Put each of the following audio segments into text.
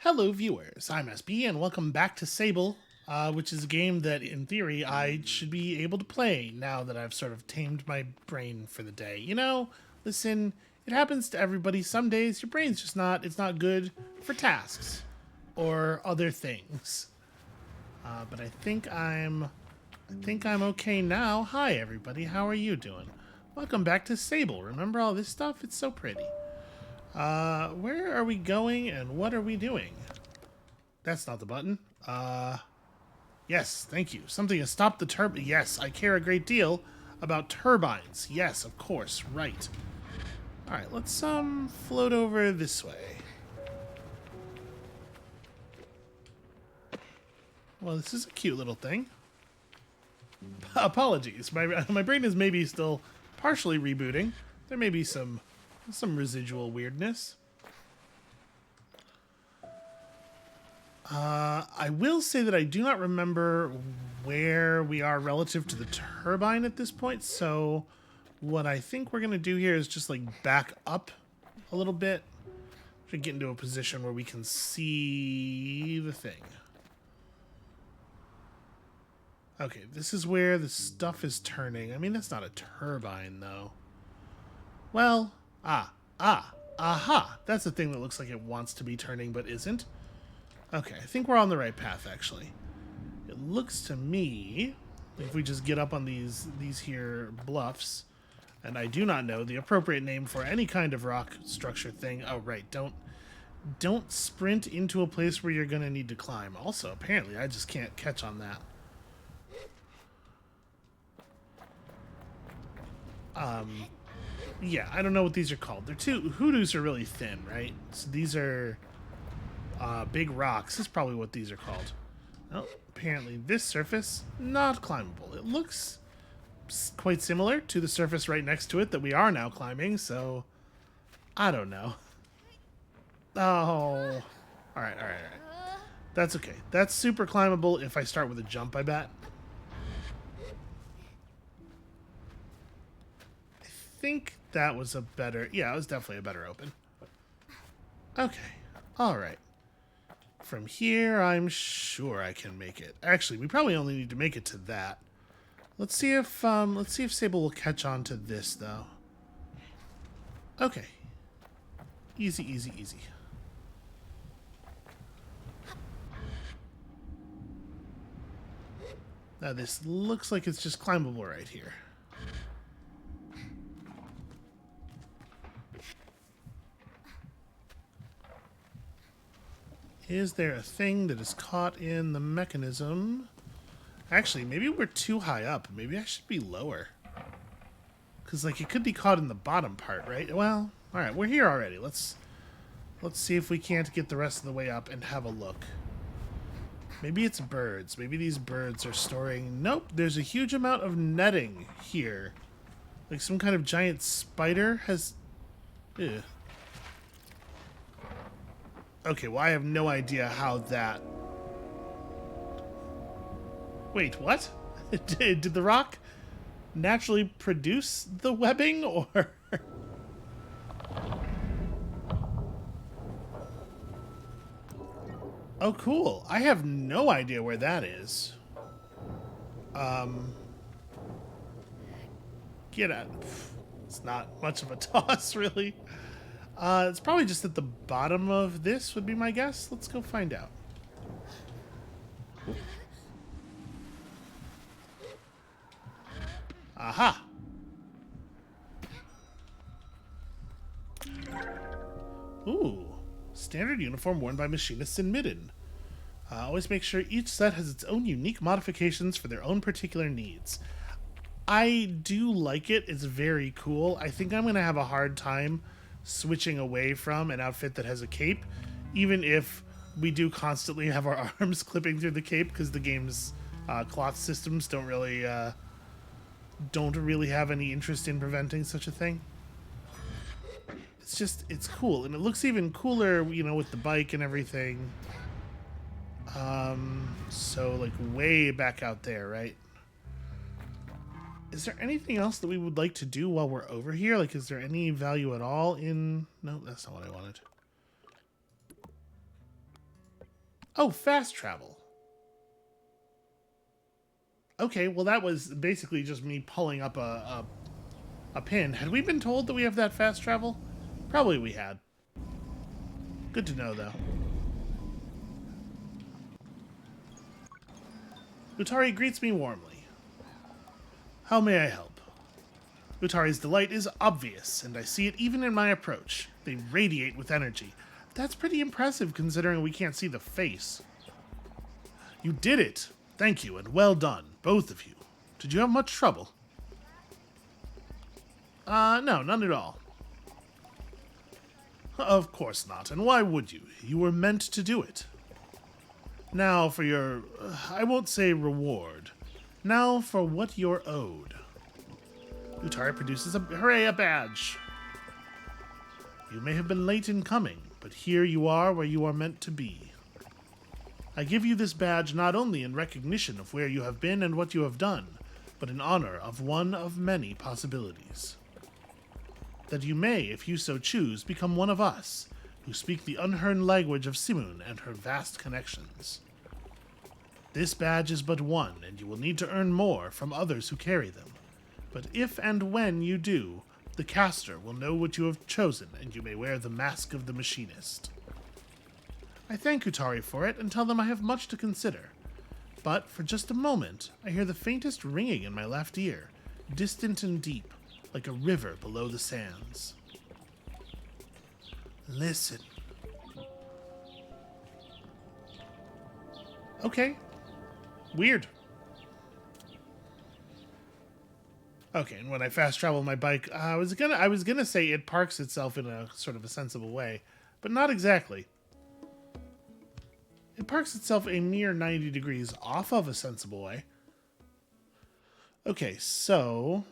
Hello, viewers. I'm SB, and welcome back to Sable, which is a game that, in theory, I should be able to play now that I've sort of tamed my brain for the day. Listen, it happens to everybody. Some days your brain's just it's not good for tasks or other things. But I think I'm okay now. Hi, everybody. How are you doing? Welcome back to Sable. Remember all this stuff? It's so pretty. Where are we going and what are we doing? That's not the button. Yes, thank you. Something has stopped the turbine. Yes, I care a great deal about turbines. Yes, of course, right. Alright, let's, float over this way. Well, this is a cute little thing. Apologies. My brain is maybe still partially rebooting. There may be some residual weirdness. I will say that I do not remember where we are relative to the turbine at this point, so what I think we're going to do here is just like back up a little bit to get into a position where we can see the thing. Okay, this is where the stuff is turning. I mean, that's not a turbine, though. Well, aha! That's the thing that looks like it wants to be turning but isn't. Okay, I think we're on the right path, actually. It looks to me, if we just get up on these here bluffs, and I do not know the appropriate name for any kind of rock structure thing. Oh, right, don't sprint into a place where you're going to need to climb. Also, apparently, I just can't catch on that. Yeah, I don't know what these are called. Hoodoos are really thin, right? So these are big rocks. This is probably what these are called. Oh, apparently this surface, not climbable. It looks quite similar to the surface right next to it that we are now climbing, so I don't know. Oh. Alright. That's okay. That's super climbable if I start with a jump, I bet. I think that was a better... Yeah, it was definitely a better open. Okay. Alright. From here, I'm sure I can make it. Actually, we probably only need to make it to that. Let's see if Sable will catch on to this, though. Okay. Easy. Now this looks like it's just climbable right here. Is there a thing that is caught in the mechanism? Actually, maybe we're too high up. Maybe I should be lower. Because, like, it could be caught in the bottom part, right? Well, alright, we're here already. Let's see if we can't get the rest of the way up and have a look. Maybe it's birds. Maybe these birds are storing... Nope, there's a huge amount of netting here. Like some kind of giant spider has... Ugh. Okay, well, I have no idea how that... Wait, what? Did the rock naturally produce the webbing, or... Oh, cool. I have no idea where that is. Get out. It's not much of a toss, really. It's probably just at the bottom of this would be my guess. Let's go find out. Aha! Ooh. Standard uniform worn by machinists in Midden. Always make sure each set has its own unique modifications for their own particular needs. I do like it. It's very cool. I think I'm going to have a hard time switching away from an outfit that has a cape, even if we do constantly have our arms clipping through the cape, because the game's cloth systems don't really have any interest in preventing such a thing. It's cool, and it looks even cooler, with the bike and everything. So like way back out there, right? Is there anything else that we would like to do while we're over here? Like, is there any value at all in... No, that's not what I wanted. Oh, fast travel. Okay, well that was basically just me pulling up a pin. Had we been told that we have that fast travel? Probably we had. Good to know, though. Utari greets me warmly. How may I help? Utari's delight is obvious, and I see it even in my approach. They radiate with energy. That's pretty impressive considering we can't see the face. You did it! Thank you, and well done, both of you. Did you have much trouble? No, none at all. Of course not, and why would you? You were meant to do it. Now for your, I won't say reward. Now for what you're owed. Utari produces a badge. You may have been late in coming, but here you are where you are meant to be. I give you this badge not only in recognition of where you have been and what you have done, but in honor of one of many possibilities. That you may, if you so choose, become one of us, who speak the unheard language of Simun and her vast connections. This badge is but one, and you will need to earn more from others who carry them. But if and when you do, the caster will know what you have chosen, and you may wear the mask of the machinist. I thank Utari for it, and tell them I have much to consider. But for just a moment, I hear the faintest ringing in my left ear, distant and deep, like a river below the sands. Listen. Okay. Weird. Okay, and when I fast travel my bike, I was gonna say it parks itself in a sort of a sensible way, but not exactly. It parks itself a mere 90 degrees off of a sensible way. Okay, so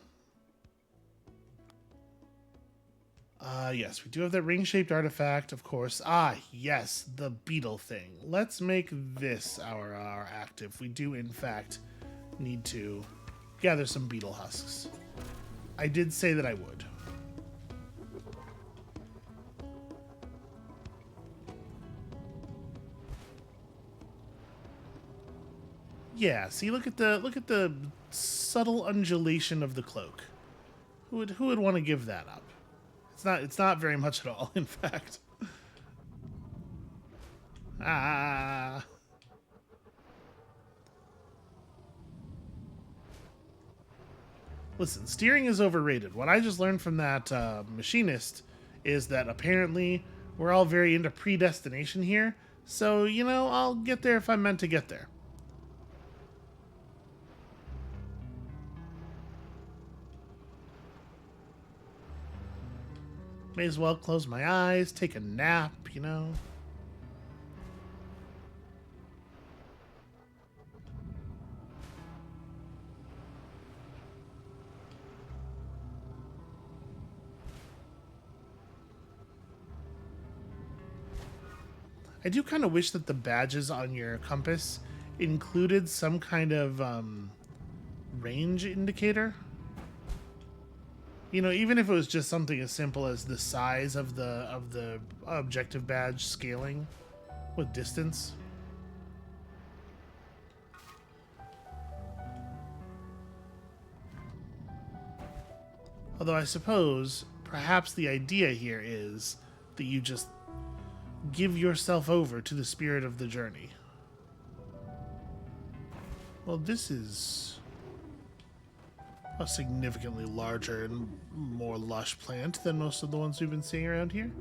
yes, we do have that ring-shaped artifact, of course. Ah, yes, the beetle thing. Let's make this our active. We do, in fact, need to gather some beetle husks. I did say that I would. Yeah, see, look at the subtle undulation of the cloak. Who would want to give that up? It's not very much at all, in fact. Ah. Listen, steering is overrated. What I just learned from that machinist is that apparently we're all very into predestination here. So, you know, I'll get there if I'm meant to get there. May as well close my eyes, take a nap, you know. I do kind of wish that the badges on your compass included some kind of range indicator. You know, even if it was just something as simple as the size of the objective badge scaling with distance. Although I suppose perhaps the idea here is that you just give yourself over to the spirit of the journey. Well, this is a significantly larger and more lush plant than most of the ones we've been seeing around here.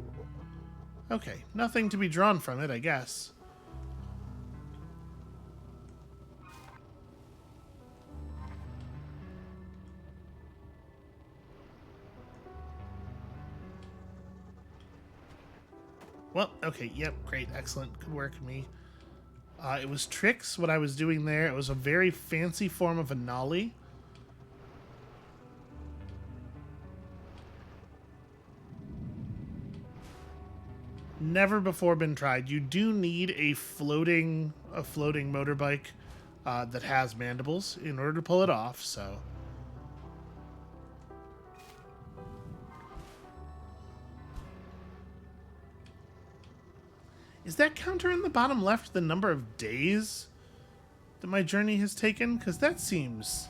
Okay, nothing to be drawn from it, I guess. Well, okay, yep, great, excellent, good work, me. It was tricks, what I was doing there. It was a very fancy form of a nollie. Never before been tried. You do need a floating motorbike that has mandibles in order to pull it off, so. Is that counter in the bottom left the number of days that my journey has taken? Because that seems...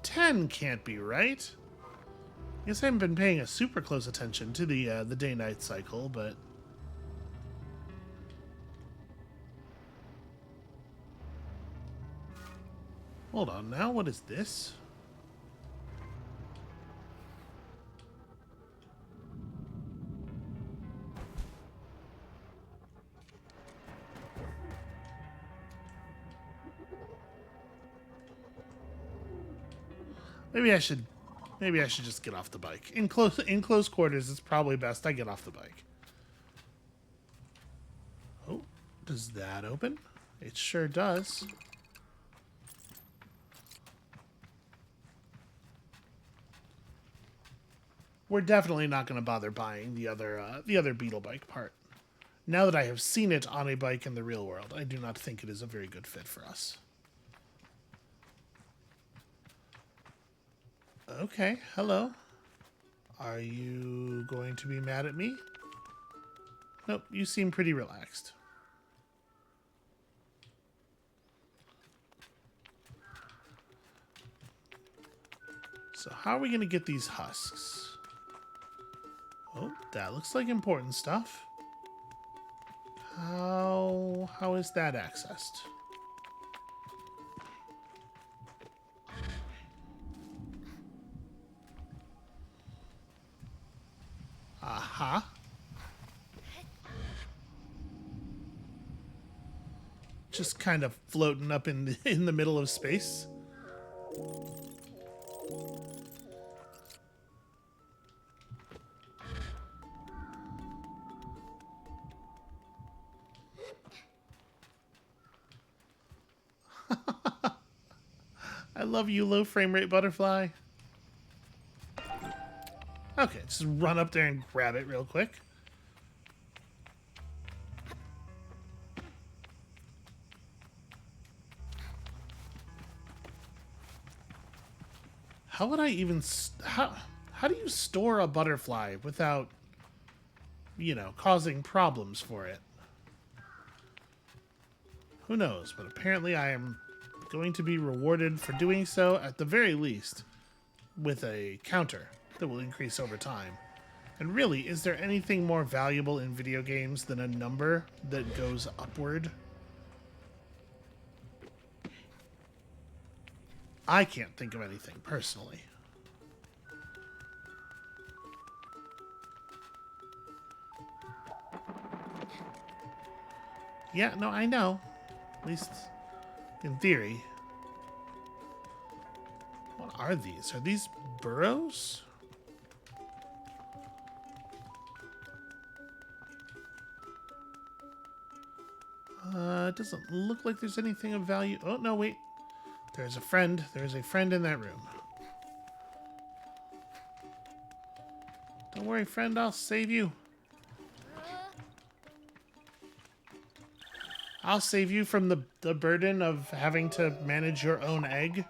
10 can't be right. I guess I haven't been paying a super close attention to the day-night cycle, but... Hold on now, what is this? Maybe I should just get off the bike. In close quarters, it's probably best I get off the bike. Oh, does that open? It sure does. We're definitely not going to bother buying the other beetle bike part. Now that I have seen it on a bike in the real world, I do not think it is a very good fit for us. Okay, hello. Are you going to be mad at me? Nope, you seem pretty relaxed. So how are we going to get these husks? Oh, that looks like important stuff. How is that accessed? Aha. Just kind of floating up in the middle of space. I love you, low frame rate butterfly. Okay, just run up there and grab it real quick. How would I even... How do you store a butterfly without, you know, causing problems for it? Who knows, but apparently I am going to be rewarded for doing so, at the very least, with a counter that will increase over time. And really, is there anything more valuable in video games than a number that goes upward? I can't think of anything, personally. Yeah, no, I know. At least in theory. What are these? Are these burrows? It doesn't look like there's anything of value. Oh, no, wait. There's a friend. There's a friend in that room. Don't worry, friend. I'll save you. I'll save you from the burden of having to manage your own egg.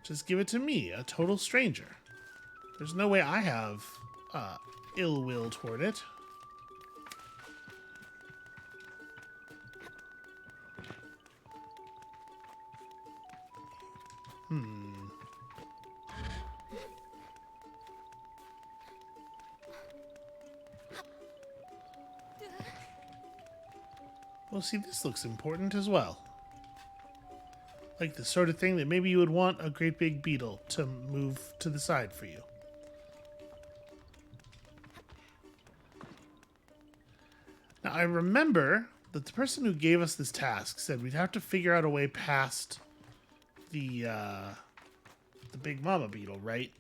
Just give it to me, a total stranger. There's no way I have ill will toward it. Well, see, this looks important as well. Like the sort of thing that maybe you would want a great big beetle to move to the side for you. Now, I remember that the person who gave us this task said we'd have to figure out a way past the big mama beetle, right?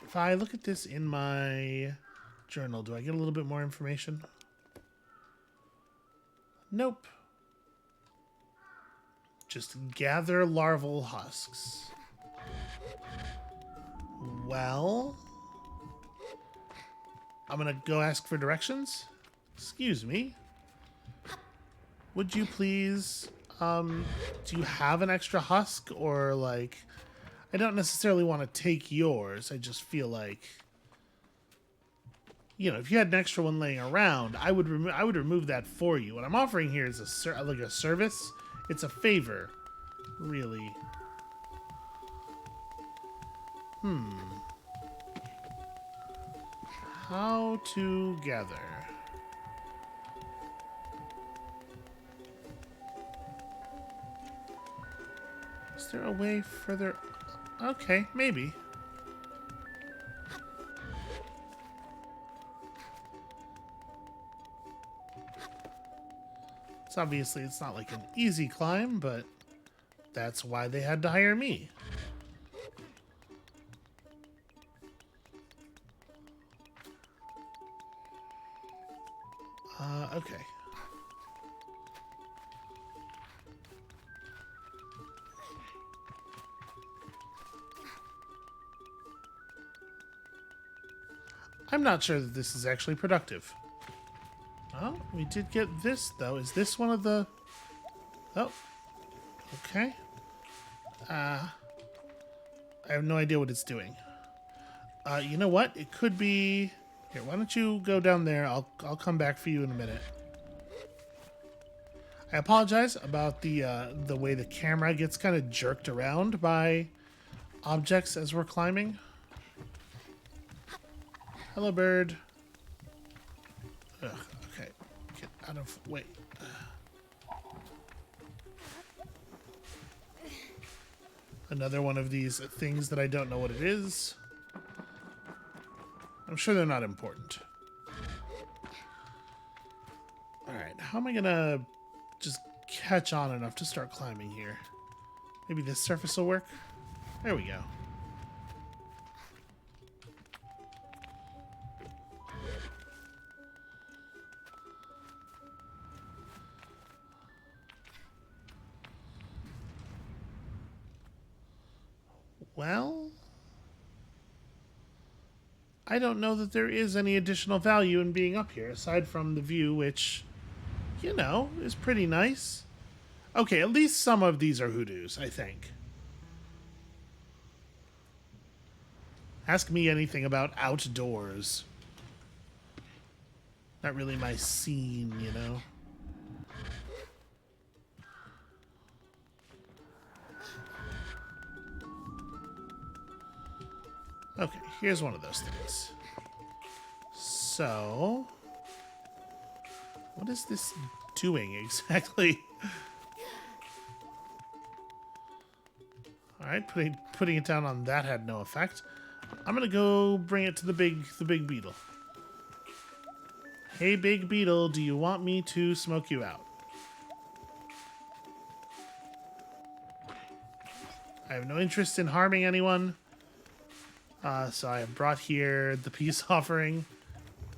If I look at this in my journal, do I get a little bit more information? Nope. Just gather larval husks. Well, I'm gonna go ask for directions. Excuse me. Would you please, do you have an extra husk? Or, like, I don't necessarily want to take yours. I just feel like you know, if you had an extra one laying around, I would remove that for you. What I'm offering here is like a service. It's a favor, really. How to gather? Is there a way further? Okay, maybe. Obviously, it's not like an easy climb, but that's why they had to hire me. Okay. I'm not sure that this is actually productive. Oh, we did get this, though. Is this one of the... Oh. Okay. I have no idea what it's doing. You know what? It could be... Here, why don't you go down there? I'll come back for you in a minute. I apologize about the way the camera gets kind of jerked around by objects as we're climbing. Hello, bird. Ugh, okay. Get out of... Wait. Another one of these things that I don't know what it is. I'm sure they're not important. Alright, how am I gonna just catch on enough to start climbing here? Maybe this surface will work? There we go. Well, I don't know that there is any additional value in being up here, aside from the view, which, you know, is pretty nice. Okay, at least some of these are hoodoos, I think. Ask me anything about outdoors. Not really my scene, you know? Okay, here's one of those things. So, what is this doing exactly? All right, putting it down on that had no effect. I'm gonna go bring it to the big beetle. Hey, big beetle, do you want me to smoke you out? I have no interest in harming anyone. So I have brought here the peace offering.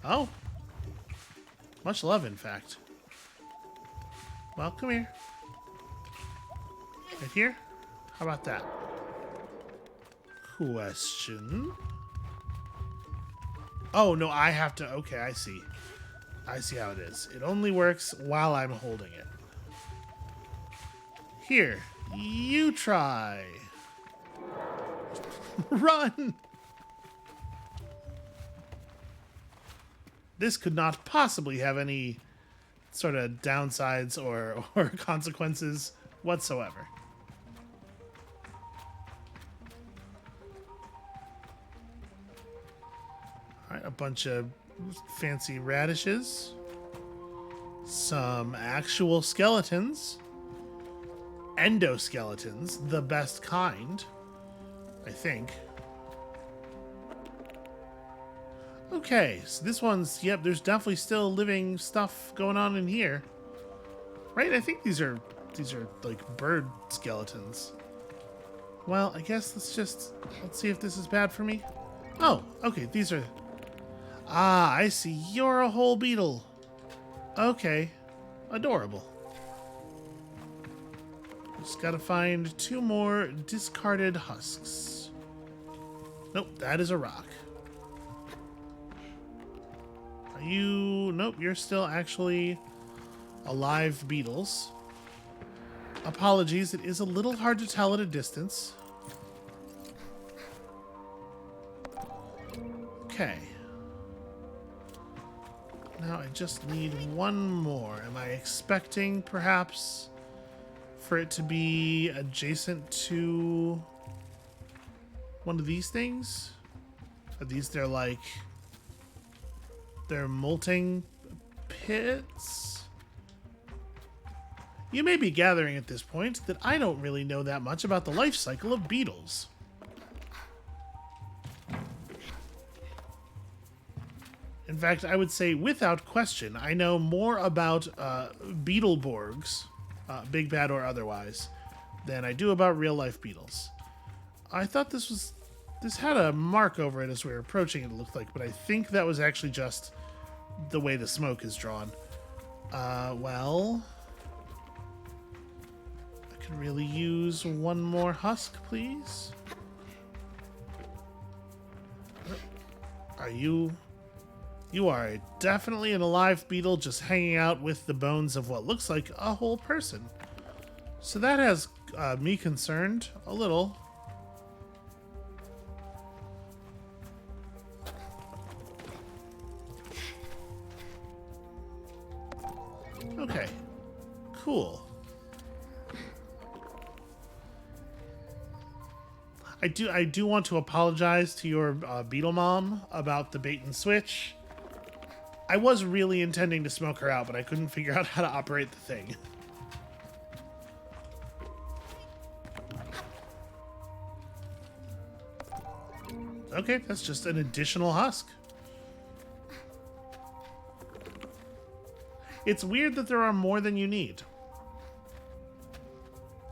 Oh. Much love, in fact. Well, come here. Right here? How about that? Question. Oh, no, I have to... Okay, I see. I see how it is. It only works while I'm holding it. Here. You try. Run! This could not possibly have any sort of downsides or consequences whatsoever. Alright, a bunch of fancy radishes. Some actual skeletons. Endoskeletons, the best kind, I think. Okay, so this one's, yep, there's definitely still living stuff going on in here. Right? I think these are like bird skeletons. Well, I guess let's see if this is bad for me. Oh, okay, these are... Ah, I see. You're a whole beetle. Okay. Adorable. Just gotta find 2 more discarded husks. Nope, that is a rock. Are you... Nope, you're still actually alive beetles. Apologies, it is a little hard to tell at a distance. Okay. Now I just need one more. Am I expecting, perhaps, for it to be adjacent to one of these things? Are these they're like... they're molting pits? You may be gathering at this point that I don't really know that much about the life cycle of beetles. In fact, I would say without question, I know more about Beetleborgs, big bad or otherwise, than I do about real life beetles. I thought this had a mark over it as we were approaching it looked like, but I think that was actually just the way the smoke is drawn. Well, I could really use one more husk, please. Are you... You are definitely an alive beetle just hanging out with the bones of what looks like a whole person. So that has me concerned a little. Okay, cool. I do want to apologize to your beetle mom about the bait and switch. I was really intending to smoke her out, but I couldn't figure out how to operate the thing. Okay, that's just an additional husk. It's weird that there are more than you need.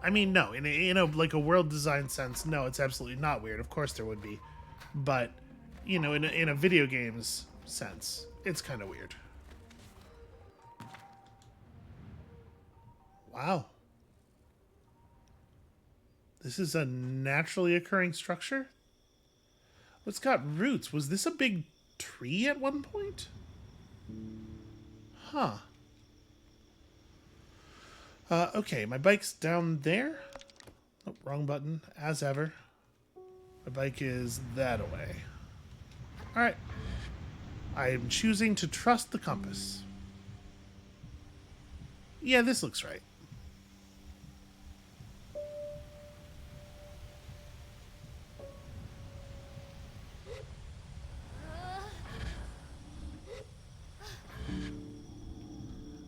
I mean, no, in a like a world design sense, no, it's absolutely not weird. Of course there would be. But, you know, in a video games sense, it's kind of weird. Wow. This is a naturally occurring structure? It's got roots. Was this a big tree at one point? Huh. Okay, my bike's down there. Oh, wrong button, as ever. My bike is that away. Alright. I am choosing to trust the compass. Yeah, this looks right.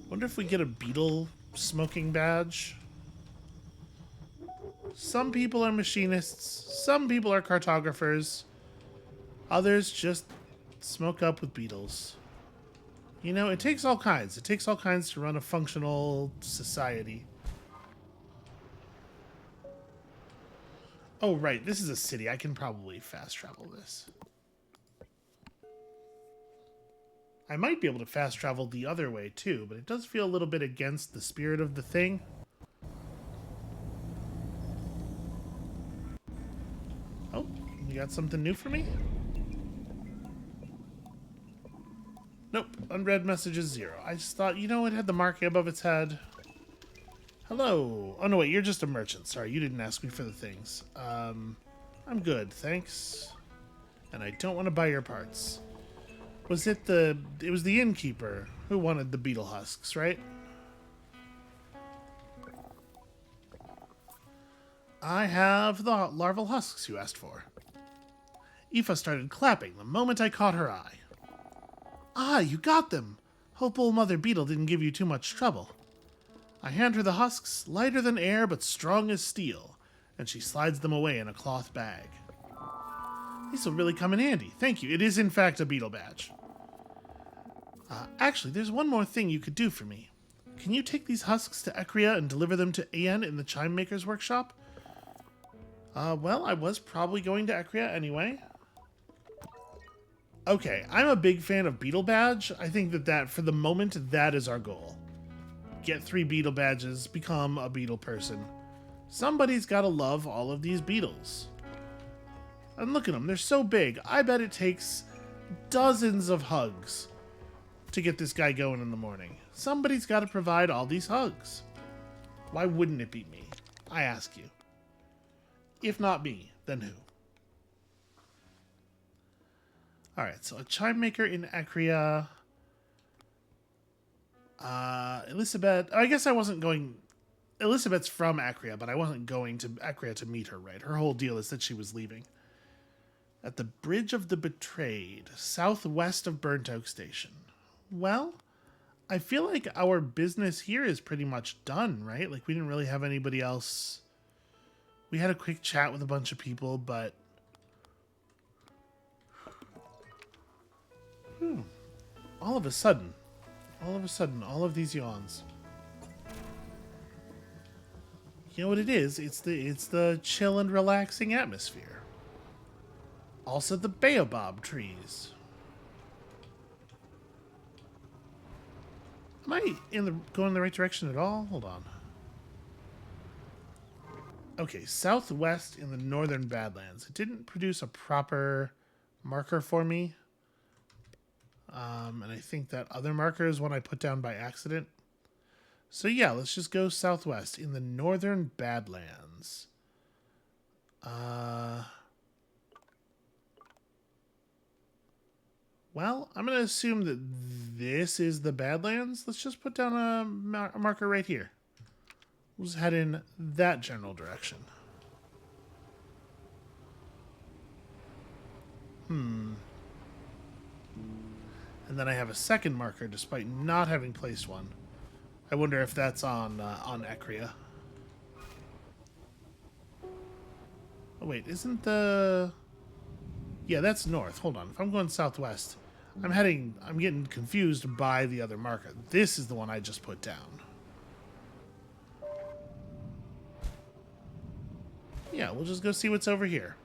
Wonder if we get a beetle smoking badge. Some people are machinists, some people are cartographers, others just smoke up with beetles. You know, it takes all kinds. It takes all kinds to run a functional society. Oh, right. This is a city. I can probably fast travel this. I might be able to fast travel the other way, too, but it does feel a little bit against the spirit of the thing. Oh, you got something new for me? Nope, unread messages 0. I just thought, you know, it had the marking above its head. Hello. Oh, no, wait, you're just a merchant. Sorry, you didn't ask me for the things. I'm good, thanks. And I don't want to buy your parts. Was it was the innkeeper who wanted the beetle husks, right? I have the larval husks you asked for. Aoife started clapping the moment I caught her eye. Ah, you got them! Hope old Mother Beetle didn't give you too much trouble. I hand her the husks, lighter than air but strong as steel, and she slides them away in a cloth bag. These will really come in handy. Thank you. It is in fact a beetle badge. Actually, there's one more thing you could do for me. Can you take these husks to Ekria and deliver them to Aen in the Chime Maker's workshop? Well, I was probably going to Ekria anyway. Okay, I'm a big fan of Beetle Badge. I think that for the moment, that is our goal. Get 3 Beetle Badges, become a Beetle person. Somebody's gotta love all of these beetles. And look at them, they're so big. I bet it takes dozens of hugs to get this guy going in the morning. Somebody's gotta provide all these hugs. Why wouldn't it be me? I ask you. If not me, then who? Alright, so a chime maker in Ekria. Elizabeth. I guess I wasn't going. Elizabeth's from Acria, but I wasn't going to Acria to meet her, right? Her whole deal is that she was leaving. At the Bridge of the Betrayed, southwest of Burnt Oak Station. Well, I feel like our business here is pretty much done, right? Like, we didn't really have anybody else. We had a quick chat with a bunch of people, but... All of a sudden, all of these yawns. You know what it is? It's the chill and relaxing atmosphere. Also the baobab trees. Am I going in the right direction at all? Hold on. Okay, southwest in the northern Badlands. It didn't produce a proper marker for me. And I think that other marker is one I put down by accident. So yeah, let's just go southwest in the northern Badlands. Well, I'm going to assume that this is the Badlands. Let's just put down a marker right here. We'll just head in that general direction. And then I have a second marker despite not having placed one. I wonder if that's on Acria. Oh wait, isn't the... Yeah, that's north. Hold on. If I'm going southwest, I'm getting confused by the other marker. This is the one I just put down. Yeah, we'll just go see what's over here.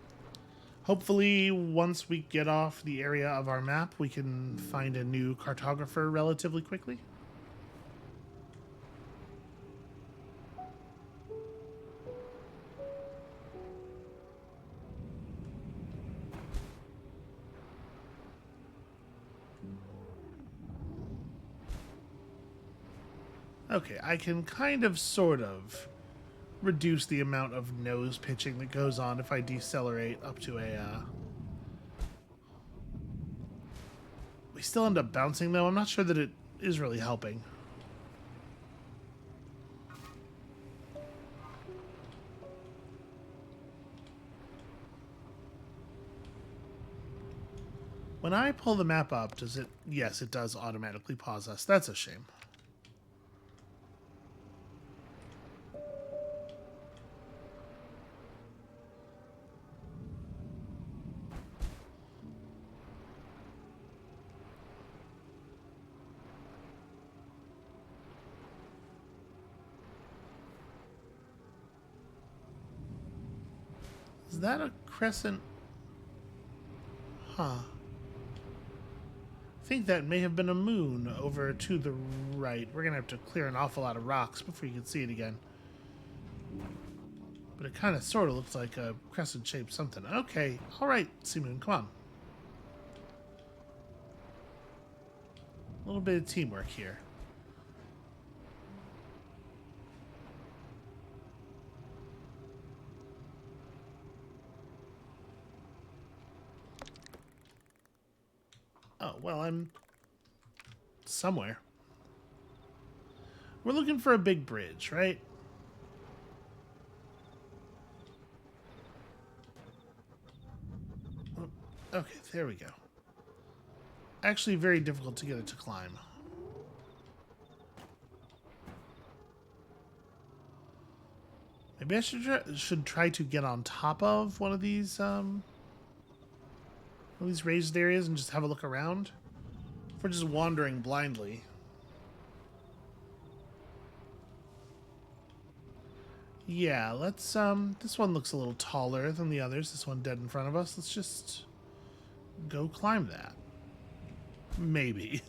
Hopefully, once we get off the area of our map, we can find a new cartographer relatively quickly. Okay, I can kind of, sort of, reduce the amount of nose pitching that goes on if I decelerate up to a... We still end up bouncing, though. I'm not sure that it is really helping. When I pull the map up, does it... Yes, it does automatically pause us. That's a shame. Is that a crescent? Huh. I think that may have been a moon over to the right. We're going to have to clear an awful lot of rocks before you can see it again. But it kind of sort of looks like a crescent-shaped something. Okay. All right, Sea Moon, come on. A little bit of teamwork here. Oh, well, I'm somewhere. We're looking for a big bridge, right? Oh, okay, there we go. Actually very difficult to get it to climb. Maybe I should try to get on top of one of these raised areas and just have a look around. If we're just wandering blindly. Yeah, let's this one looks a little taller than the others. This one dead in front of us. Let's just go climb that. Maybe.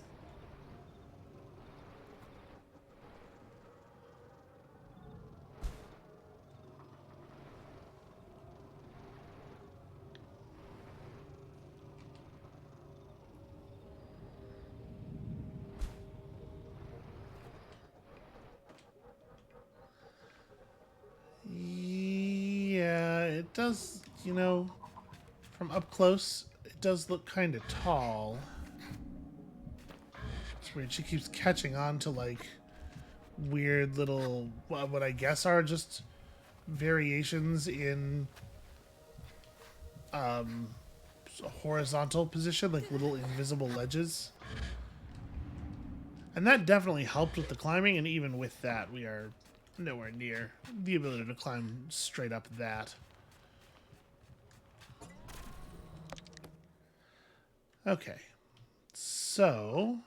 It does, you know, from up close, it does look kind of tall. weird. She keeps catching on to, like, weird little, what I guess are just variations in a horizontal position, like little invisible ledges. And that definitely helped with the climbing, and even with that, we are nowhere near the ability to climb straight up that. Okay. So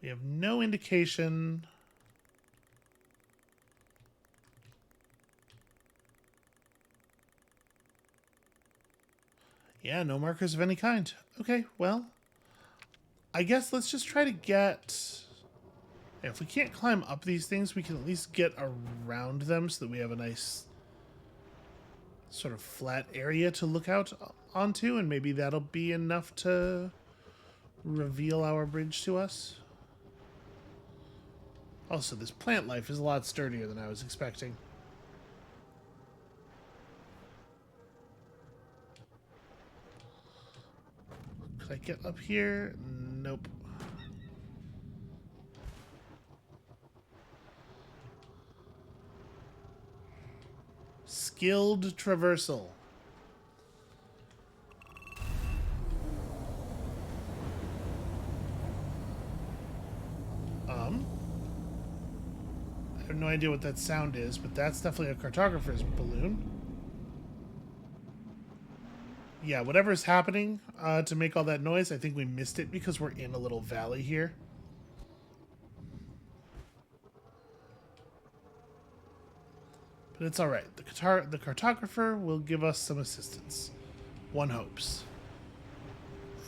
we have no indication. Yeah, no markers of any kind. Okay, well, I guess let's just try to get... If we can't climb up these things, we can at least get around them so that we have a nice sort of flat area to look out onto, and maybe that'll be enough to reveal our bridge to us. Also, this plant life is a lot sturdier than I was expecting. Could I get up here? Nope. Skilled traversal. I have no idea what that sound is, but that's definitely a cartographer's balloon. Yeah, whatever's happening to make all that noise, I think we missed it because we're in a little valley here. But it's alright. The cartographer will give us some assistance. One hopes.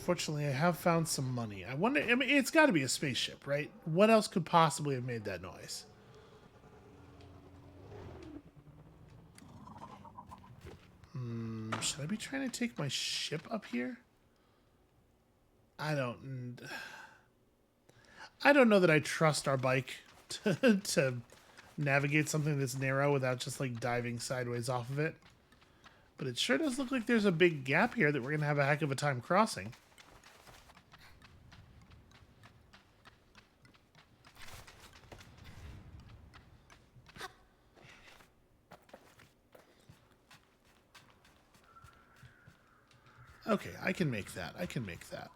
Fortunately, I have found some money. I wonder... I mean, it's got to be a spaceship, right? What else could possibly have made that noise? Should I be trying to take my ship up here? I don't know that I trust our bike to navigate something that's narrow without just, like, diving sideways off of it. But it sure does look like there's a big gap here that we're going to have a heck of a time crossing. Okay, I can make that. I can make that.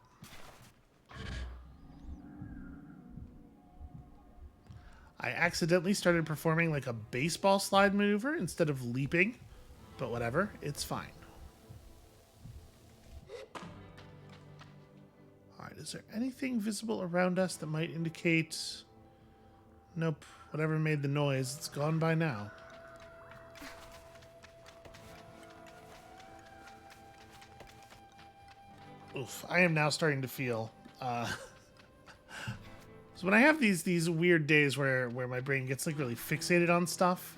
I accidentally started performing like a baseball slide maneuver instead of leaping, but whatever, it's fine. Alright, is there anything visible around us that might indicate... Nope, whatever made the noise, it's gone by now. Oof, I am now starting to feel... So when I have these weird days where my brain gets like really fixated on stuff,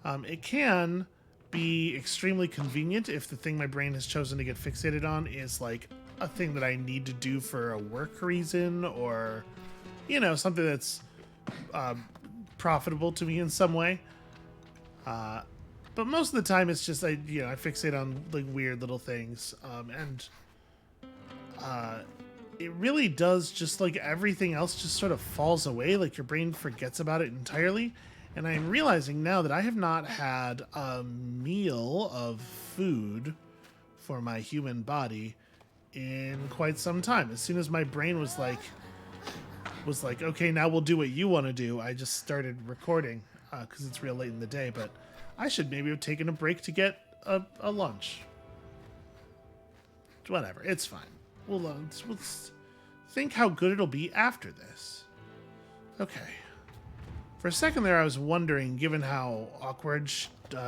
it can be extremely convenient if the thing my brain has chosen to get fixated on is like a thing that I need to do for a work reason, or, you know, something that's profitable to me in some way. But most of the time it's just I fixate on like weird little things, and it really does, just like everything else, just sort of falls away. Like your brain forgets about it entirely. And I'm realizing now that I have not had a meal of food for my human body in quite some time. As soon as my brain was like, okay, now we'll do what you want to do, I just started recording because it's real late in the day. But I should maybe have taken a break to get a lunch. Whatever, it's fine. We'll think how good it'll be after this. Okay. For a second there, I was wondering, given how awkward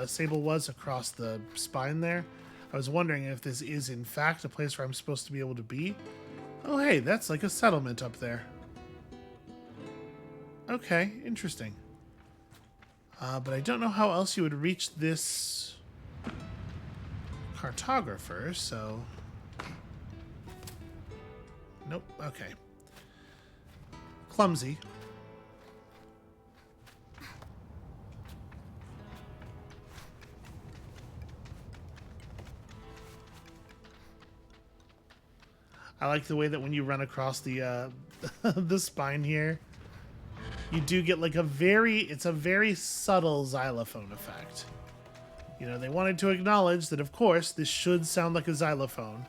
Sable was across the spine there, I was wondering if this is, in fact, a place where I'm supposed to be able to be. Oh, hey, that's like a settlement up there. Okay, interesting. But I don't know how else you would reach this cartographer, so... Nope, okay. Clumsy. I like the way that when you run across the the spine here, you do get like it's a very subtle xylophone effect. You know, they wanted to acknowledge that, of course, this should sound like a xylophone.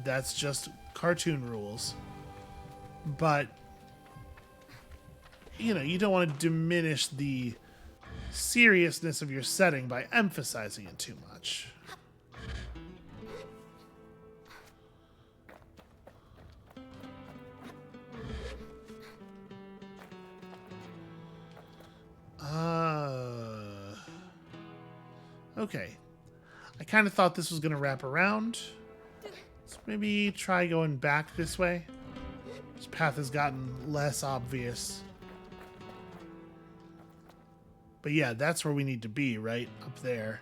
That's just cartoon rules. But, you know, you don't want to diminish the seriousness of your setting by emphasizing it too much. Okay. I kind of thought this was going to wrap around. Let's maybe try going back this way. This path has gotten less obvious. But yeah, that's where we need to be, right? Up there.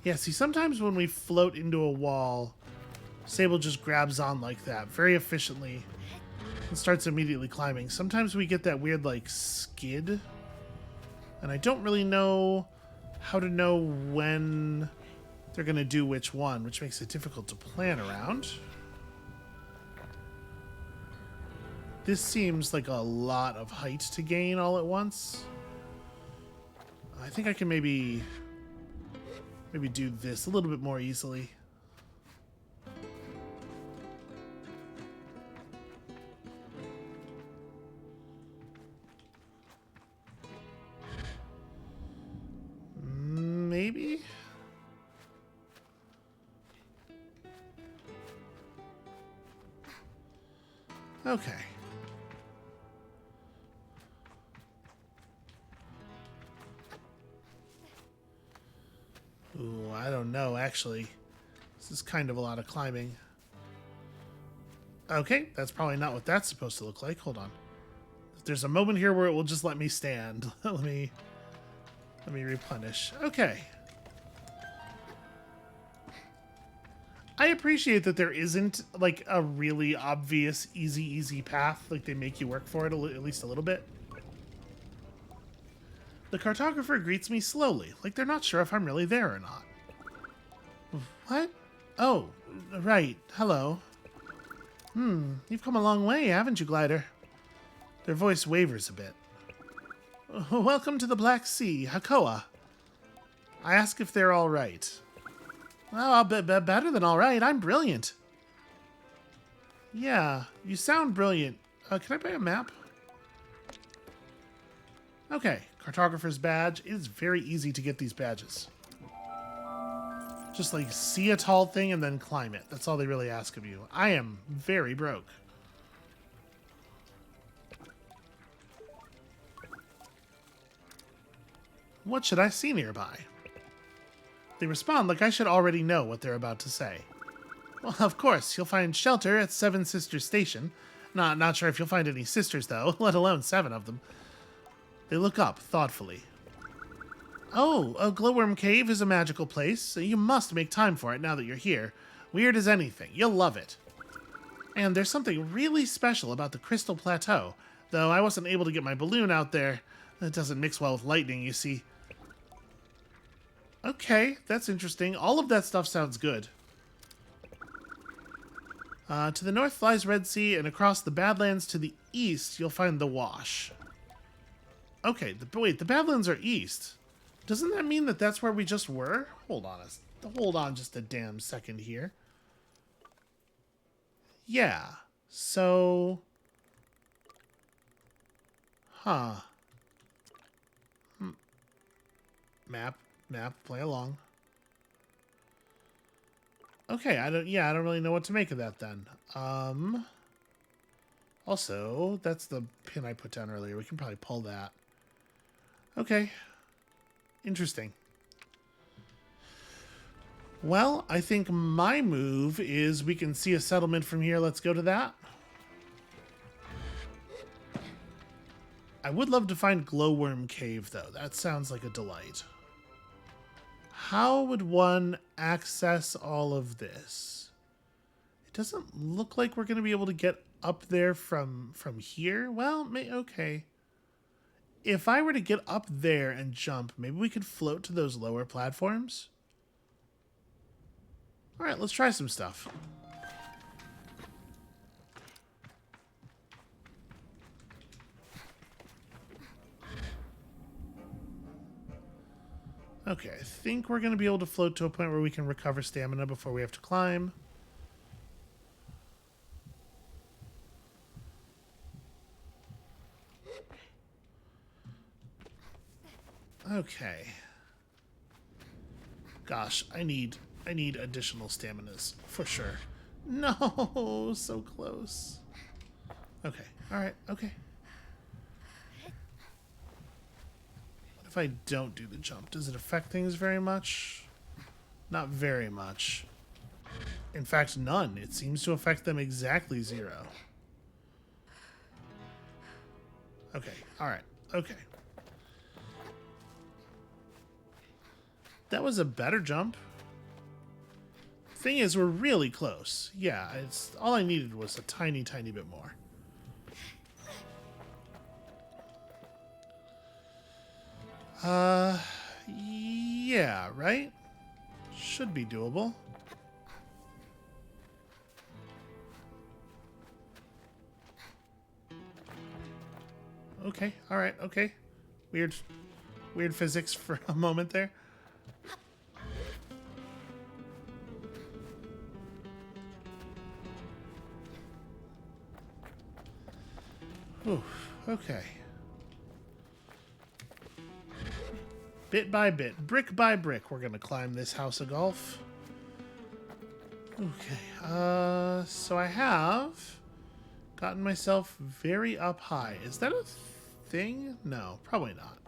Yeah, see, sometimes when we float into a wall, Sable just grabs on like that very efficiently and starts immediately climbing. Sometimes we get that weird, like, skid. And I don't really know how to know when they're going to do which one, which makes it difficult to plan around. This seems like a lot of height to gain all at once. I think I can maybe do this a little bit more easily. Maybe? Okay. Ooh, I don't know, actually. This is kind of a lot of climbing. Okay, that's probably not what that's supposed to look like. Hold on. There's a moment here where it will just let me stand. Let me replenish. Okay. I appreciate that there isn't like a really obvious easy path. Like they make you work for it at least a little bit. The cartographer greets me slowly, like they're not sure if I'm really there or not. What? Oh, right. Hello. You've come a long way, haven't you, Glider? Their voice wavers a bit. Welcome to the Black Sea, Hakoa. I ask if they're all right. Well, I'll be better than all right. I'm brilliant. Yeah, you sound brilliant. Can I buy a map? Okay, cartographer's badge. It is very easy to get these badges. Just like see a tall thing and then climb it. That's all they really ask of you. I am very broke. What should I see nearby? They respond like I should already know what they're about to say. Well, of course, you'll find shelter at Seven Sisters Station. Not sure if you'll find any sisters, though, let alone 7 of them. They look up thoughtfully. Oh, a glowworm cave is a magical place, so you must make time for it now that you're here. Weird as anything. You'll love it. And there's something really special about the Crystal Plateau, though I wasn't able to get my balloon out there. It doesn't mix well with lightning, you see. Okay, that's interesting. All of that stuff sounds good. To the north lies Red Sea, and across the Badlands to the east, you'll find the Wash. Okay, wait, the Badlands are east. Doesn't that mean that that's where we just were? Hold on just a damn second here. Yeah, so... Huh. Map, play along. Okay, I don't really know what to make of that then. Also, that's the pin I put down earlier. We can probably pull that. Okay. Interesting. Well, I think my move is we can see a settlement from here. Let's go to that. I would love to find Glowworm Cave, though. That sounds like a delight. How would one access all of this? It doesn't look like we're going to be able to get up there from here. Well, okay. If I were to get up there and jump, maybe we could float to those lower platforms? Alright, let's try some stuff. Okay, I think we're going to be able to float to a point where we can recover stamina before we have to climb. Okay. Gosh, I need additional staminas for sure. No, so close. Okay, alright, okay. What if I don't do the jump? Does it affect things very much? Not very much. In fact, none. It seems to affect them exactly 0. Okay, alright, okay. That was a better jump. Thing is, we're really close. Yeah, it's all I needed was a tiny, tiny bit more. Yeah, right? Should be doable. Okay, alright, okay. Weird physics for a moment there. Oof, okay. Bit by bit, brick by brick, we're gonna climb this house of golf. Okay, so I have gotten myself very up high. Is that a thing? No, probably not.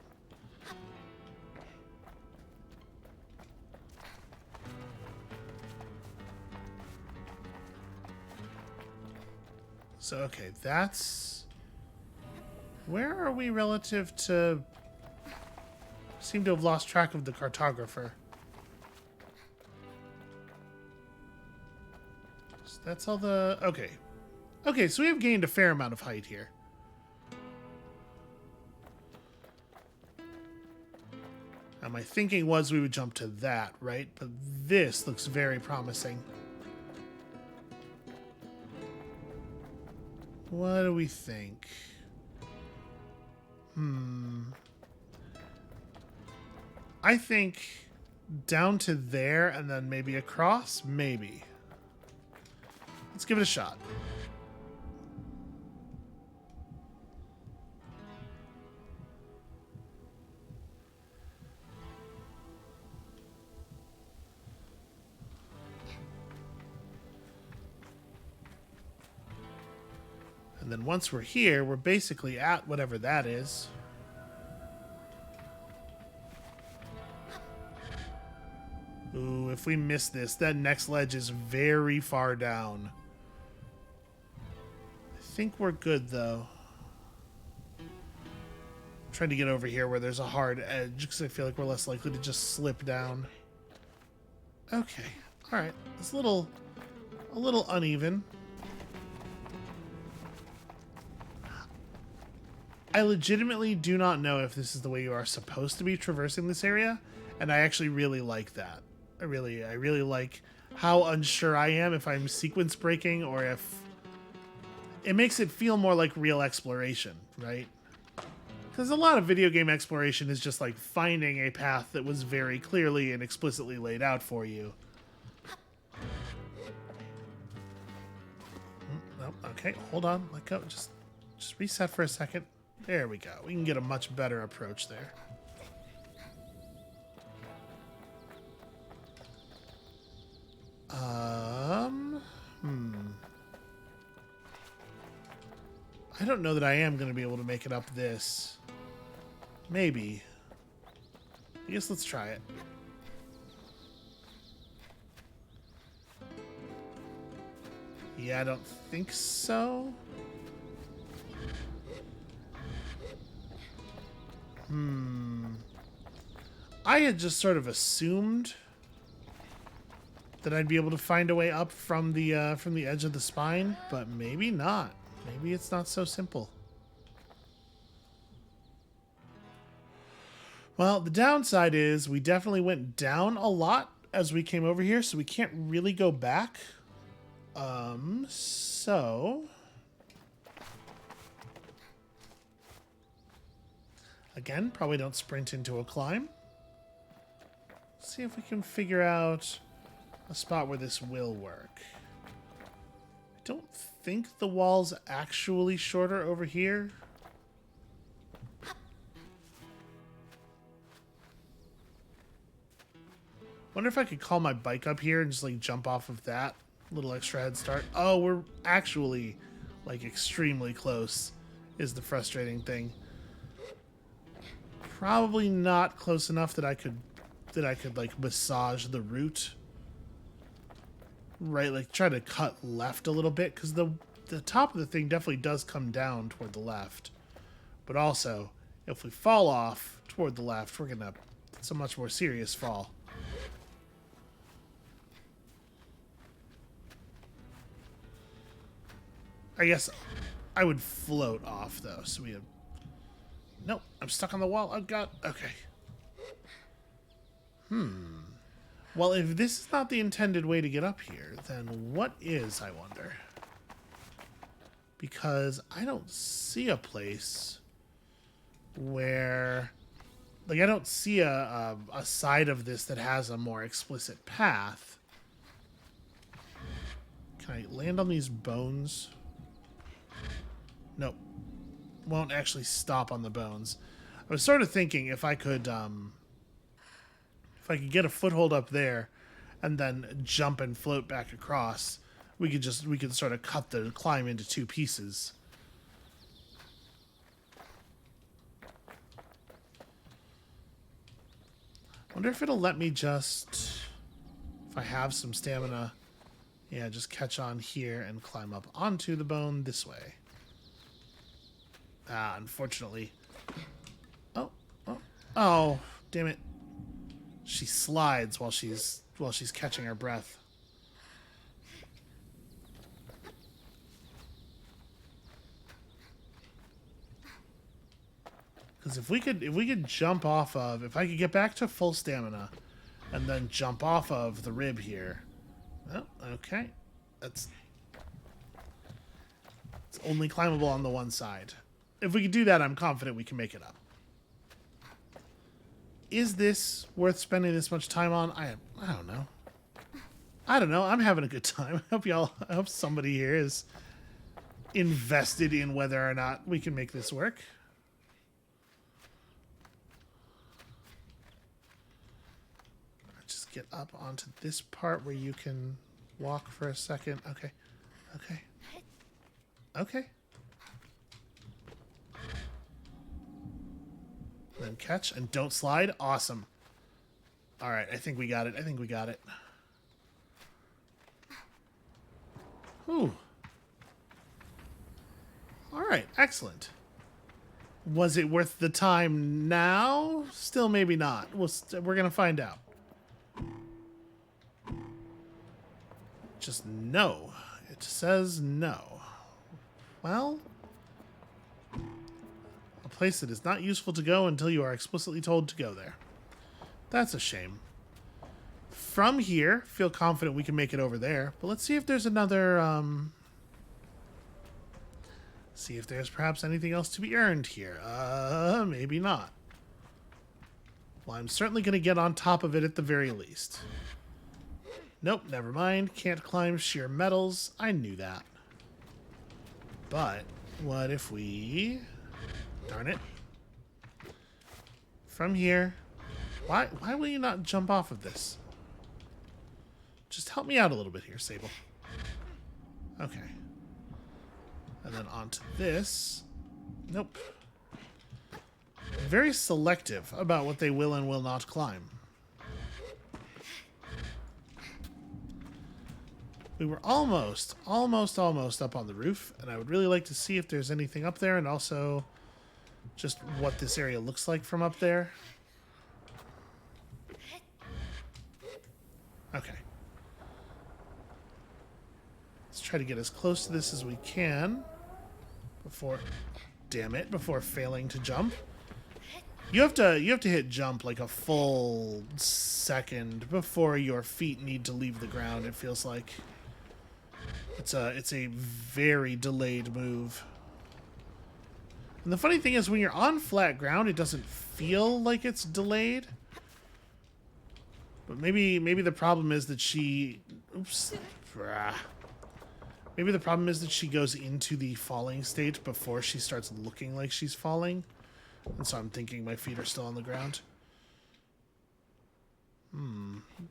So, okay, that's... Where are we relative to... Seem to have lost track of the cartographer. So that's all the... Okay. Okay, so we have gained a fair amount of height here. Now, my thinking was we would jump to that, right? But this looks very promising. What do we think? I think down to there and then maybe across? Maybe. Let's give it a shot. And then once we're here, we're basically at whatever that is. Ooh, if we miss this, that next ledge is very far down. I think we're good, though. I'm trying to get over here where there's a hard edge, because I feel like we're less likely to just slip down. Okay, alright. It's a little uneven. I legitimately do not know if this is the way you are supposed to be traversing this area, and I actually really like that. I really like how unsure I am if I'm sequence breaking or if it makes it feel more like real exploration, right? Because a lot of video game exploration is just like finding a path that was very clearly and explicitly laid out for you. Nope. Okay, hold on. Let go. Just reset for a second. There we go. We can get a much better approach there. I don't know that I am going to be able to make it up this. Maybe. I guess let's try it. Yeah, I don't think so. I had just sort of assumed that I'd be able to find a way up from the edge of the spine, but maybe not. Maybe it's not so simple. Well, the downside is we definitely went down a lot as we came over here, so we can't really go back. So... Again, probably don't sprint into a climb. Let's see if we can figure out a spot where this will work. I don't think the wall's actually shorter over here. Wonder if I could call my bike up here and just like jump off of that. Little extra head start. Oh, we're actually like extremely close is the frustrating thing. Probably not close enough that I could like massage the route. Right, like try to cut left a little bit, because the top of the thing definitely does come down toward the left. But also, if we fall off toward the left, we're gonna... It's a much more serious fall. I guess I would float off, though, so we have... Nope, I'm stuck on the wall. Oh, God. Okay. Well, if this is not the intended way to get up here, then what is, I wonder? Because I don't see a place where... Like, I don't see a side of this that has a more explicit path. Can I land on these bones? Nope. Won't actually stop on the bones. I was sort of thinking if I could get a foothold up there and then jump and float back across, we could sort of cut the climb into two pieces. Wonder if it'll let me just, if I have some stamina, yeah, just catch on here and climb up onto the bone this way. Ah, unfortunately. Oh, damn it. She slides while she's catching her breath. Because if we could jump off of, if I could get back to full stamina and then jump off of the rib here. Oh, okay. It's only climbable on the one side. If we could do that, I'm confident we can make it up. Is this worth spending this much time on? I don't know. I don't know. I'm having a good time. I hope somebody here is invested in whether or not we can make this work. Just get up onto this part where you can walk for a second. Okay. Okay. Okay. Then catch and don't slide. Awesome. All right, I think we got it. I think we got it. Ooh. All right, excellent. Was it worth the time now? Still maybe not. We're going to find out. Just no. It says no. Well... a place that is not useful to go until you are explicitly told to go there. That's a shame. From here, feel confident we can make it over there, but let's see if there's another, see if there's perhaps anything else to be earned here. Maybe not. Well, I'm certainly going to get on top of it at the very least. Nope, never mind. Can't climb sheer metals. I knew that. But, what if we... Darn it. From here. Why will you not jump off of this? Just help me out a little bit here, Sable. Okay. And then onto this. Nope. Very selective about what they will and will not climb. We were almost up on the roof, and I would really like to see if there's anything up there, and also just what this area looks like from up there. Okay. Let's try to get as close to this as we can before, damn it, before failing to jump. You have to hit jump like a full second before your feet need to leave the ground. It feels like it's a very delayed move. And the funny thing is, when you're on flat ground, it doesn't feel like it's delayed. But maybe the problem is that she... Oops. Maybe the problem is that she goes into the falling state before she starts looking like she's falling. And so I'm thinking my feet are still on the ground.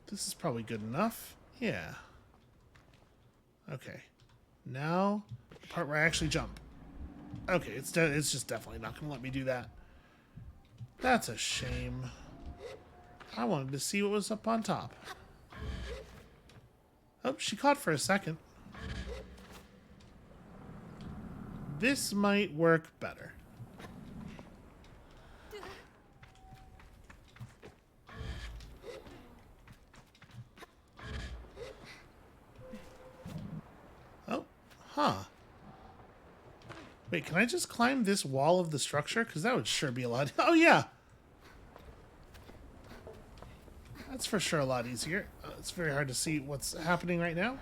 This is probably good enough. Yeah. Okay. Now, the part where I actually jump. Okay, it's just definitely not going to let me do that. That's a shame. I wanted to see what was up on top. Oh, she caught for a second. This might work better. Oh, huh. Wait, can I just climb this wall of the structure? Because that would sure be a lot... Oh, yeah! That's for sure a lot easier. It's very hard to see what's happening right now.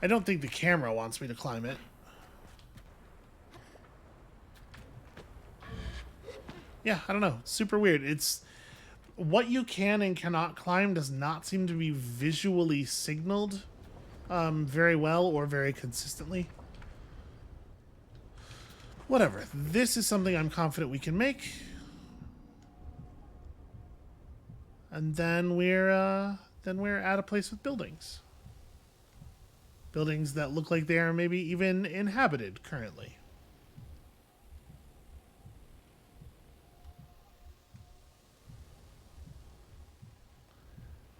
I don't think the camera wants me to climb it. Yeah, I don't know. Super weird. It's... What you can and cannot climb does not seem to be visually signaled very well or very consistently. Whatever. This is something I'm confident we can make. And then we're at a place with buildings. Buildings that look like they are maybe even inhabited currently.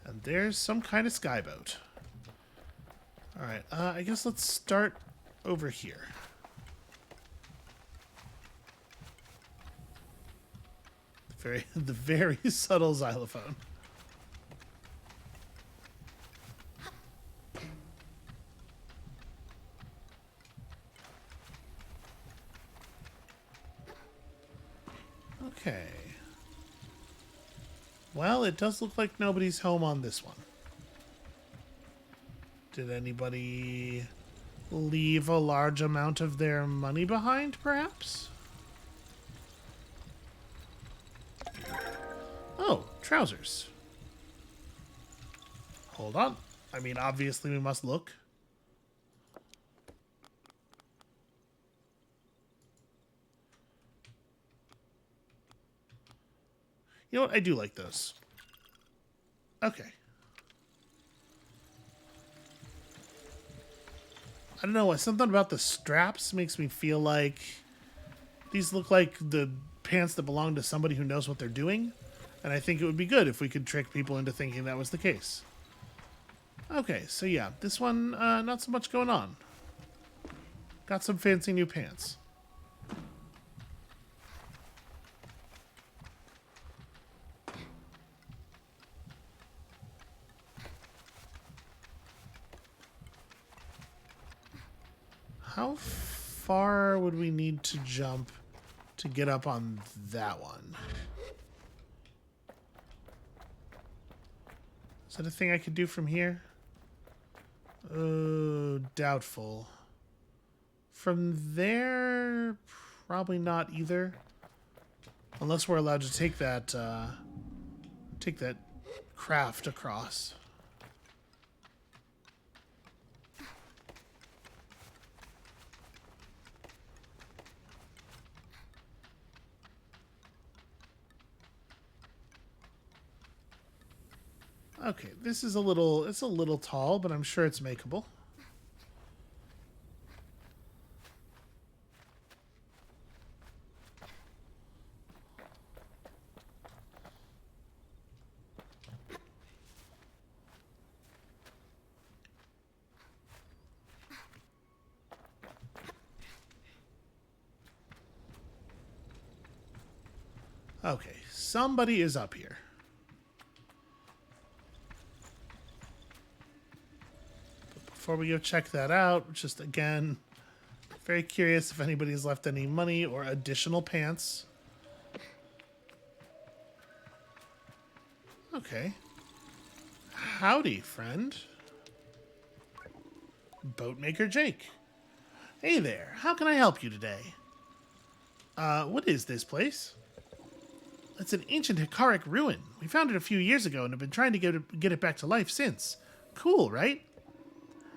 And there's some kind of skyboat. Alright, I guess let's start over here. The very subtle xylophone. Okay. Well, it does look like nobody's home on this one. Did anybody leave a large amount of their money behind, perhaps? Oh, trousers. Hold on. I mean, obviously we must look. You know what? I do like those. Okay. I don't know. Something about the straps makes me feel like these look like the pants that belong to somebody who knows what they're doing. And I think it would be good if we could trick people into thinking that was the case. Okay, so yeah, this one, not so much going on. Got some fancy new pants. How far would we need to jump to get up on that one? Is that a thing I could do from here? Oh, doubtful. From there, probably not either. Unless we're allowed to take that craft across. Okay, this is it's a little tall, but I'm sure it's makeable. Okay, somebody is up here. Before we go check that out, just again, very curious if anybody's left any money or additional pants. Okay. Howdy, friend. Boatmaker Jake. Hey there, how can I help you today? What is this place? It's an ancient Hikaric ruin. We found it a few years ago and have been trying to get it back to life since. Cool, right?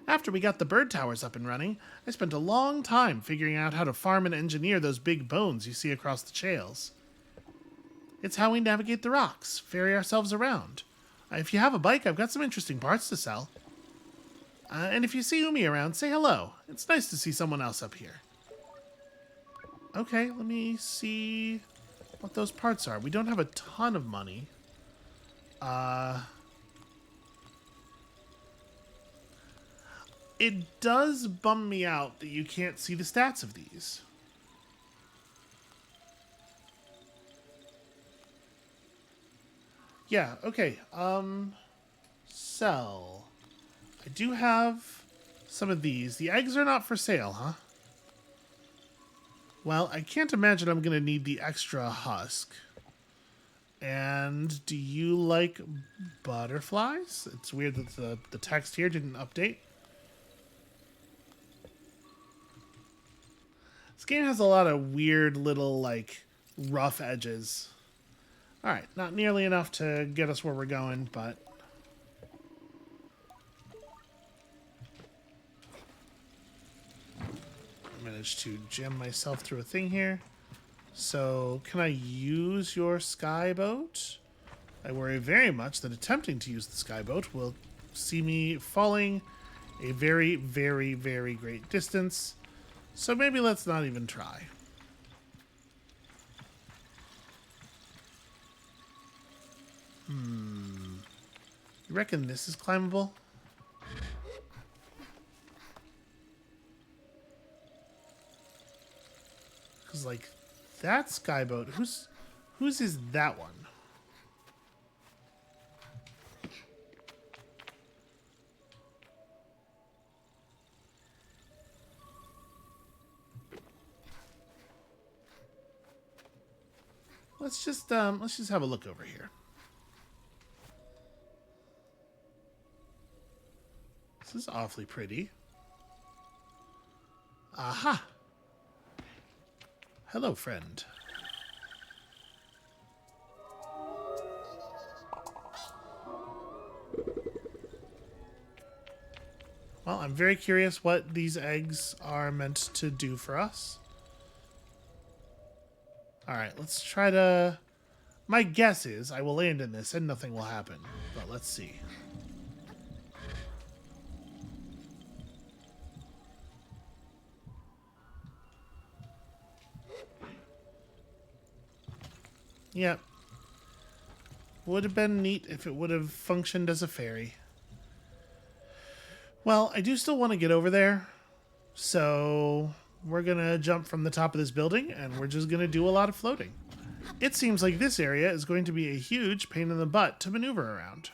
After we got the bird towers up and running, I spent a long time figuring out how to farm and engineer those big bones you see across the channels. It's how we navigate the rocks, ferry ourselves around. If you have a bike, I've got some interesting parts to sell. And if you see Umi around, say hello. It's nice to see someone else up here. Okay, let me see what those parts are. We don't have a ton of money. It does bum me out that you can't see the stats of these. Yeah, okay. Sell. I do have some of these. The eggs are not for sale, huh? Well, I can't imagine I'm going to need the extra husk. And do you like butterflies? It's weird that the text here didn't update. This game has a lot of weird little, like, rough edges. Alright, not nearly enough to get us where we're going, but... I managed to jam myself through a thing here. So, can I use your skyboat? I worry very much that attempting to use the skyboat will see me falling a very, very, very great distance. So maybe let's not even try. You reckon this is climbable? Because, like, that skyboat, whose is that one? Let's just have a look over here. This is awfully pretty. Aha! Hello, friend. Well, I'm very curious what these eggs are meant to do for us. Alright, let's try to... My guess is I will land in this and nothing will happen. But let's see. Yep. Would have been neat if it would have functioned as a ferry. Well, I do still want to get over there. So we're going to jump from the top of this building and we're just going to do a lot of floating. It seems like this area is going to be a huge pain in the butt to maneuver around.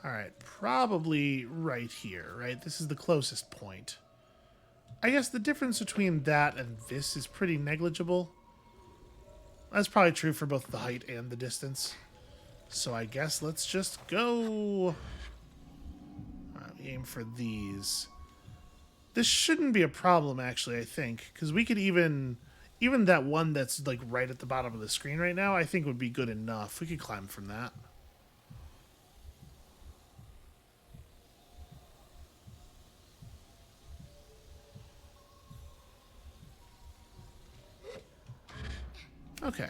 Alright, probably right here, right? This is the closest point. I guess the difference between that and this is pretty negligible. That's probably true for both the height and the distance. So I guess let's just go. Alright, aim for these. This shouldn't be a problem, actually, I think. Because we could even that one that's like right at the bottom of the screen right now, I think would be good enough. We could climb from that. Okay.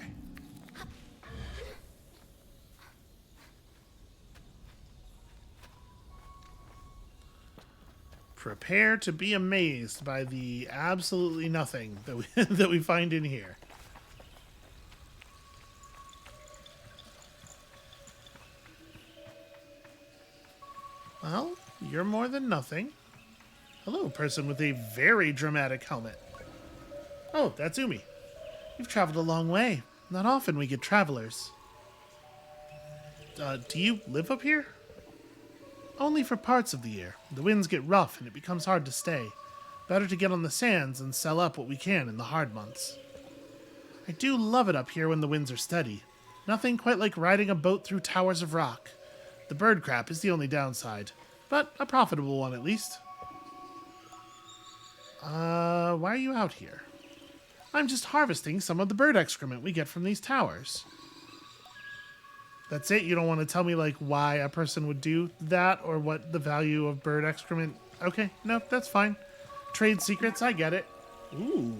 Prepare to be amazed by the absolutely nothing that that we find in here. Well, you're more than nothing. Hello, person with a very dramatic helmet. Oh, that's Umi. You've traveled a long way. Not often we get travelers. Do you live up here? Only for parts of the year. The winds get rough and it becomes hard to stay. Better to get on the sands and sell up what we can in the hard months. I do love it up here when the winds are steady. Nothing quite like riding a boat through towers of rock. The bird crap is the only downside, but a profitable one at least. Why are you out here? I'm just harvesting some of the bird excrement we get from these towers. That's it? You don't want to tell me, like, why a person would do that or what the value of bird excrement... Okay, no, that's fine. Trade secrets, I get it. Ooh.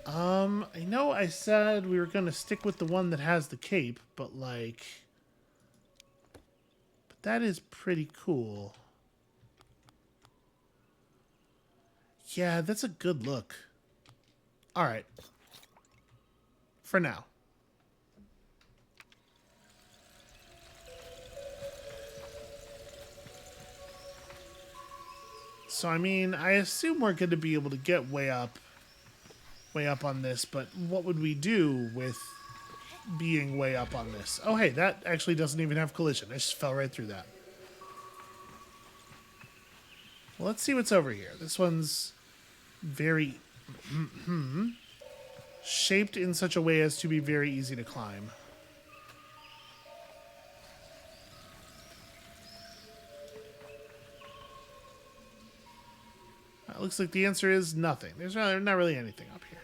I know I said we were going to stick with the one that has the cape, but, like... But that is pretty cool. Yeah, that's a good look. Alright. For now. So, I mean, I assume we're going to be able to get way up on this, but what would we do with being way up on this? Oh, hey, that actually doesn't even have collision. I just fell right through that. Well, let's see what's over here. This one's very shaped in such a way as to be very easy to climb. It looks like the answer is nothing. There's not really anything up here.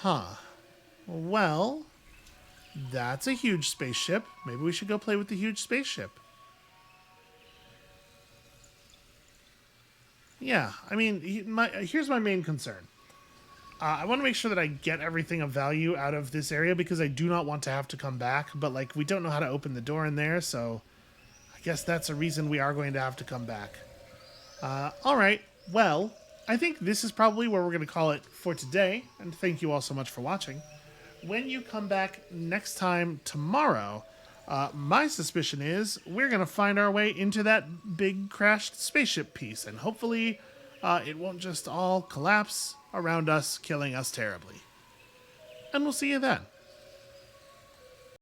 Huh. Well, that's a huge spaceship. Maybe we should go play with the huge spaceship. Yeah, I mean, here's my main concern. I want to make sure that I get everything of value out of this area because I do not want to have to come back. But, like, we don't know how to open the door in there, so I guess that's a reason we are going to have to come back. All right. Well, I think this is probably where we're going to call it for today, and thank you all so much for watching. When you come back next time tomorrow, my suspicion is we're going to find our way into that big crashed spaceship piece, and hopefully it won't just all collapse around us, killing us terribly. And we'll see you then.